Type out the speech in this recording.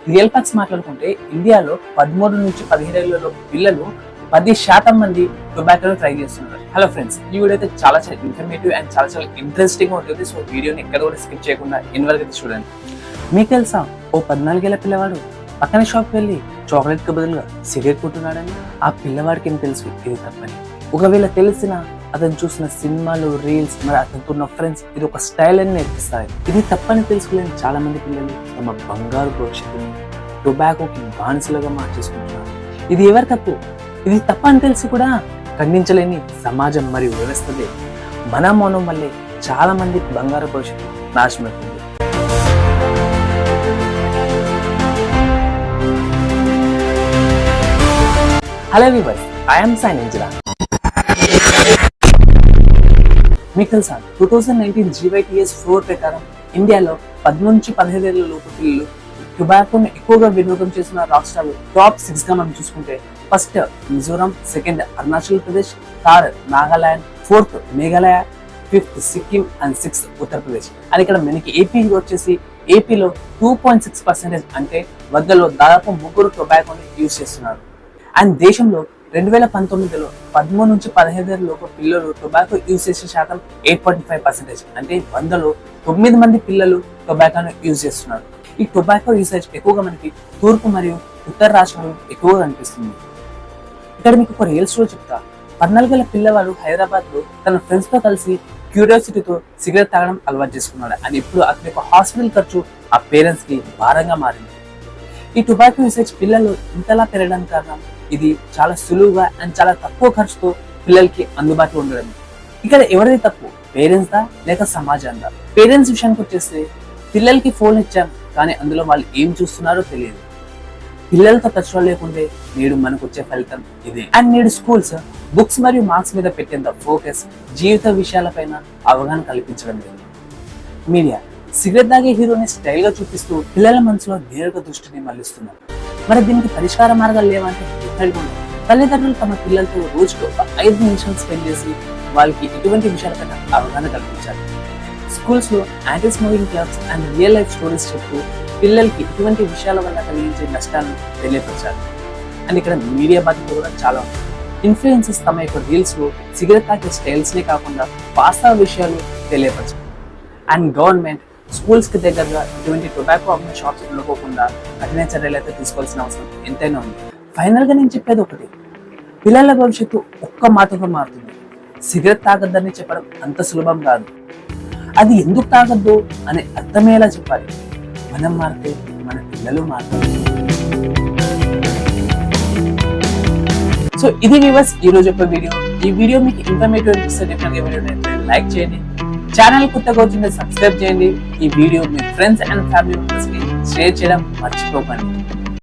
Real facts మాట్లాడుకుంటే ఇండియాలో 13 నుంచి 17 ఏళ్లలో పిల్లలు 10% మంది టొబాకోను ట్రై చేస్తున్నారు. హలో ఫ్రెండ్స్, ఈ వీడియో అయితే చాలా ఇన్ఫర్మేటివ్ అండ్ చాలా ఇంట్రెస్టింగ్ ఉంటుంది. సో వీడియోని ఎక్కడ కూడా స్కిప్ చేయకుండా ఎన్ని వరకు అయితే చూడండి. మీకు తెలుసా, ఓ 14 ఏళ్ల పిల్లవాడు పక్కన షాప్కి వెళ్ళి చాక్లెట్ కి బదులుగా సిగరెట్ కొట్టున్నాడని. ఆ పిల్లవాడికి ఏం తెలుసు ఇది తప్పని? ఒకవేళ తెలిసినా అతను చూసిన సినిమాలు, రీల్స్, మరి అతనికి ఉన్న ఫ్రెండ్స్ ఇది ఒక స్టైల్ అని నేర్పిస్తాయి. ఇది తప్పని తెలుసుకోలేని చాలా మంది పిల్లలు తమ బంగారు భవిష్యత్తుని టొబాకోకి బానిసలుగా మార్చేసుకుంటున్నారు. ఇది ఎవరి తప్పు? ఇది తప్ప అని తెలిసి కూడా ఖండించలేని సమాజం మరియు వ్యవస్థదే. మన మౌనం వల్లే చాలా మంది బంగారు భవిష్యత్తు నాశనమవుతుంది. హలో వ్యూవర్స్, ఐ యామ్ సైన్ ఇంజిరా. మీకు తెలుసా, 2019 GYTS 4 ప్రకారం ఇండియాలో 10 నుంచి 17 ఏళ్ల లోపు పిల్లలు టొబాకోను ఎక్కువగా వినియోగం చేసిన రాష్ట్రాలు టాప్ 6 గా మనం చూసుకుంటే, first Mizoram, second Arunachal Pradesh, third Nagaland, fourth Meghalaya, fifth Sikkim and sixth Uttar Pradesh. And ఇక్కడ మనకి ఏపీ వచ్చేసి ఏపీలో 2.6%, అంటే 100లో దాదాపు 3 టొబాకోని యూజ్ చేస్తున్నారు. అండ్ దేశంలో 2019లో 13 నుంచి 17 ఏళ్ల లోపు పిల్లలు టొబాకో యూజ్ చేసే శాతం 8.5%, అంటే 100లో 9 మంది పిల్లలు టొబాకోను యూజ్ చేస్తున్నారు. ఈ టొబాకో యూసేజ్ ఎక్కువగా మనకి తూర్పు మరియు ఉత్తర రాష్ట్రాల్లో ఎక్కువగా కనిపిస్తుంది. ఇక్కడ మీకు ఒక రియల్ స్టోరీ చెప్తా. 14 ఏళ్ల పిల్లవాడు హైదరాబాద్ లో తన ఫ్రెండ్స్ తో కలిసి క్యూరియాసిటీతో సిగరెట్ తాగడం అలవాటు చేసుకున్నాడు. అండ్ ఇప్పుడు అతని యొక్క హాస్పిటల్ ఖర్చు ఆ పేరెంట్స్ కి భారంగా మారింది. ఈ టొబాకో యూసేజ్ పిల్లలు ఇంతలా పెరగడానికి కారణం ఇది చాలా సులువుగా అండ్ చాలా తక్కువ ఖర్చుతో పిల్లలకి అందుబాటులో ఉండడం. ఇక్కడ ఎవరిది తప్పు? పేరెంట్స్ దా లేక సమాజందా? పేరెంట్స్ విషయానికి వచ్చేస్తే, పిల్లలకి ఫోన్ ఇచ్చాం కానీ అందులో వాళ్ళు ఏం చూస్తున్నారో తెలియదు. పిల్లలతో టచ్ లో లేకుంటే నేడు మనకు వచ్చే ఫలితం ఇదే. అండ్ నేడు స్కూల్స్ బుక్స్ మరియు మార్క్స్ మీద పెట్టేంత ఫోకస్ జీవిత విషయాలపైన అవగాహన కల్పించడం లేదు. మీడియా సిగరెట్ తాగే హీరోని స్టైల్ గా చూపిస్తూ పిల్లల మనసులో నేరుగా దృష్టిని మళ్లిస్తున్నారు. మరి దీనికి పరిష్కార మార్గాలు లేవంటే తల్లిదండ్రులు తమ పిల్లలతో రోజుకు 5 నిమిషాలు స్పెండ్ చేసి వాళ్ళకి ఇటువంటి విషయాలపైన అవగాహన కల్పించాలి. స్కూల్స్ లో anti smoking clubs and real life stories చెప్తూ పిల్లలకి ఇటువంటి విషయాల వల్ల కలిగించే నష్టాలను తెలియపరచాలి. అండ్ ఇక్కడ మీడియా బాధ్యత కూడా చాలా ఉంది. ఇన్ఫ్లుయెన్సర్స్ తమ యొక్క రీల్స్ లో సిగరెట్ తాగే స్టైల్స్ నే కాకుండా వాస్తవ విషయాలు తెలియపరచాలి. అండ్ గవర్నమెంట్ స్కూల్స్ కి దగ్గరగా ఇటువంటి టొబాకో అమ్మే షాప్స్ ఉండకోకుండా కఠిన చర్యలు అయితే తీసుకోవాల్సిన అవసరం ఎంతైనా ఉంది. ఫైనల్ గా నేను చెప్పేది ఒకటి, పిల్లల భవిష్యత్తు ఒక్క మాటగా మారుతుంది. సిగరెట్ తాగొద్దని చెప్పడం అంత సులభం కాదు. అది ఎందుకు తాగొద్దు అని అర్థమయ్యేలా చెప్పాలి. మనం మారితే మన పిల్లలు మారుతారు. సో ఇది వ్యూవర్స్ ఈ రోజు యొక్క వీడియో. ఈ వీడియో మీకు ఇన్ఫర్మేటివ్ అనిపిస్తే డెఫినెట్గా వీడియోని లైక్ చేయండి. ఛానల్ కొత్తగా వచ్చింటే సబ్స్క్రైబ్ చేయండి. ఈ video me friends and family members కి షేర్ చేయడం మర్చిపోకండి.